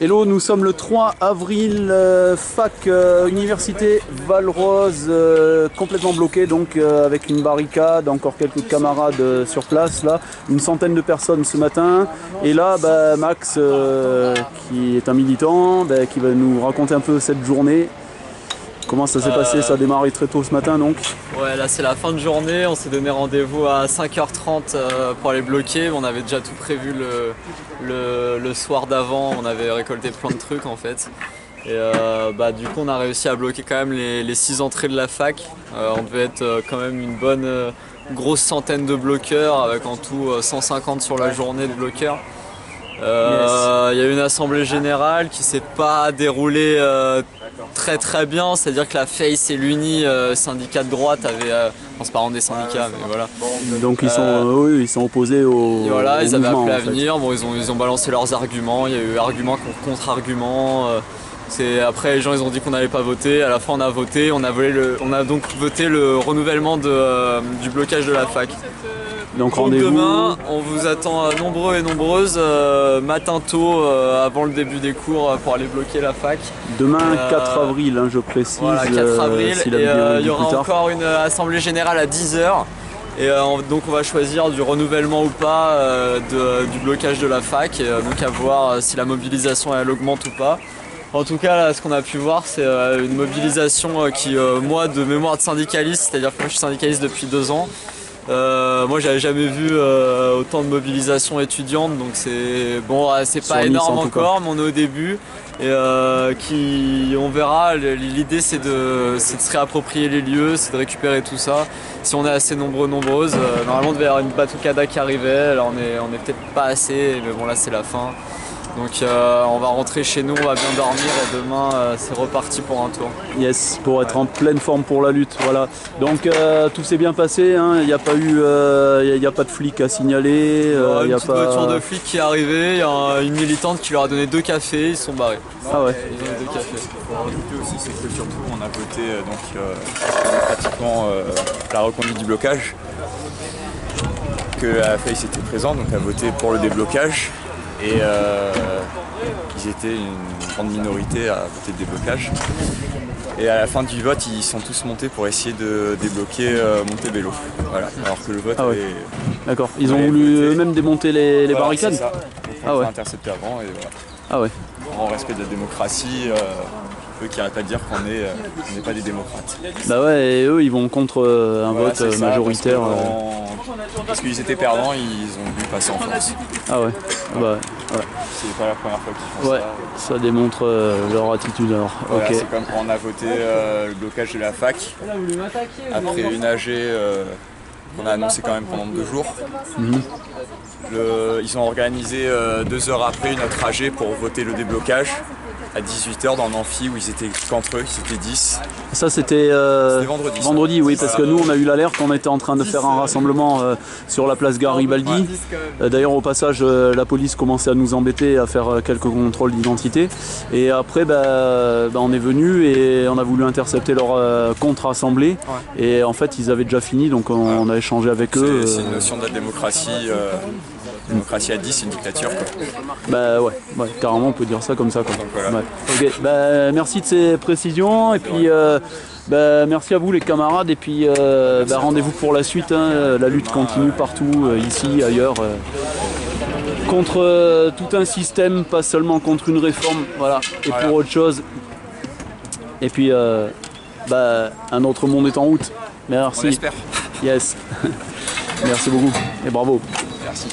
Hello, nous sommes le 3 avril, fac université Val-Rose, complètement bloqué, donc avec une barricade, encore quelques camarades sur place, là, une centaine de personnes ce matin. Et là, Max, qui est un militant, qui va nous raconter un peu cette journée. Comment ça s'est passé? Ça a démarré très tôt ce matin donc. Ouais, là c'est la fin de journée, on s'est donné rendez-vous à 5h30 pour aller bloquer. On avait déjà tout prévu le soir d'avant, on avait récolté plein de trucs en fait. Et du coup on a réussi à bloquer quand même les 6 entrées de la fac. On devait être quand même une bonne grosse centaine de bloqueurs, avec en tout 150 sur la journée de bloqueurs. Il y a eu une assemblée générale qui s'est pas déroulée très bien, c'est-à-dire que la FACE et l'UNI, syndicat de droite, c'est pas vraiment des syndicats, mais voilà. Donc ils sont opposés au voilà, ils avaient appelé à venir, bon, ils ont balancé leurs arguments, il y a eu arguments contre arguments. Après les gens ils ont dit qu'on n'allait pas voter, à la fin on a voté, on a donc voté le renouvellement du blocage de la fac. Donc demain, on vous attend nombreux et nombreuses, matin tôt, avant le début des cours, pour aller bloquer la fac. Demain, 4 avril, je précise. Voilà, 4 avril, il y aura encore une assemblée générale à 10h. Et donc on va choisir du renouvellement ou pas du blocage de la fac, et donc à voir si la mobilisation elle augmente ou pas. En tout cas, là, ce qu'on a pu voir, c'est une mobilisation qui, moi, de mémoire de syndicaliste, c'est-à-dire que moi je suis syndicaliste depuis 2 ans, moi j'avais jamais vu autant de mobilisation étudiante, donc c'est bon, c'est pas énorme encore, mais on est au début et on verra. L'idée c'est de se réapproprier les lieux, c'est de récupérer tout ça. Si on est assez nombreuses, normalement il devait y avoir une batucada qui arrivait, là on est peut-être pas assez, mais bon là c'est la fin. Donc on va rentrer chez nous, on va bien dormir et demain c'est reparti pour un tour. Yes, pour être en pleine forme pour la lutte, voilà. Donc tout s'est bien passé, hein. Il n'y a pas eu, il n'y a pas de flics à signaler. Il y a une petite voiture de flics qui est arrivée, il y a une militante qui leur a donné 2 cafés, ils sont barrés. Ah ouais. Ils ont donné 2 cafés. Pour rajouter aussi, c'est que surtout on a voté pratiquement la reconduite du blocage, que la FACE était présente, donc a voté pour le déblocage. Et ils étaient une grande minorité à voter le déblocage. Et à la fin du vote, ils sont tous montés pour essayer de débloquer Montebello. Voilà. Alors que le vote est... D'accord. Ils ont voulu eux-mêmes démonter les barricades. C'est ça. Donc on les a interceptés avant et voilà. Ah ouais. En respect de la démocratie, eux qui n'arrêtent pas de dire qu'on n'est pas des démocrates. Bah ouais, et eux ils vont contre un vote majoritaire. Parce qu'ils étaient perdants, ils ont dû passer en force. Ah ouais. Bah ouais. C'est pas la première fois qu'ils font ça. Ça démontre leur attitude alors. Voilà, ok. c'est comme quand on a voté le blocage de la fac, après une AG qu'on a annoncé quand même pendant 2 jours. Ils ont organisé 2 heures après une autre AG pour voter le déblocage à 18h dans l'amphi où ils étaient qu'entre eux, ils étaient 10. Ça c'était vendredi. Vendredi, oui, parce que nous on a eu l'alerte, on était en train de faire un rassemblement sur la place Garibaldi. D'ailleurs au passage la police commençait à nous embêter à faire quelques contrôles d'identité. Et après on est venu et on a voulu intercepter leur contre-assemblée. Et en fait ils avaient déjà fini, donc on a échangé avec eux. C'est une notion de la démocratie. Démocratie à 10, c'est une dictature quoi. Bah ouais, carrément on peut dire ça comme ça quoi. Donc, voilà. Ouais. Ok, merci de ces précisions et puis merci à vous les camarades et puis rendez-vous pour la suite, hein. La lutte continue partout, ici, ailleurs, contre tout un système, pas seulement contre une réforme, voilà, et pour autre chose. Et puis un autre monde est en route. Merci. On espère. Yes. Merci beaucoup et bravo. Merci.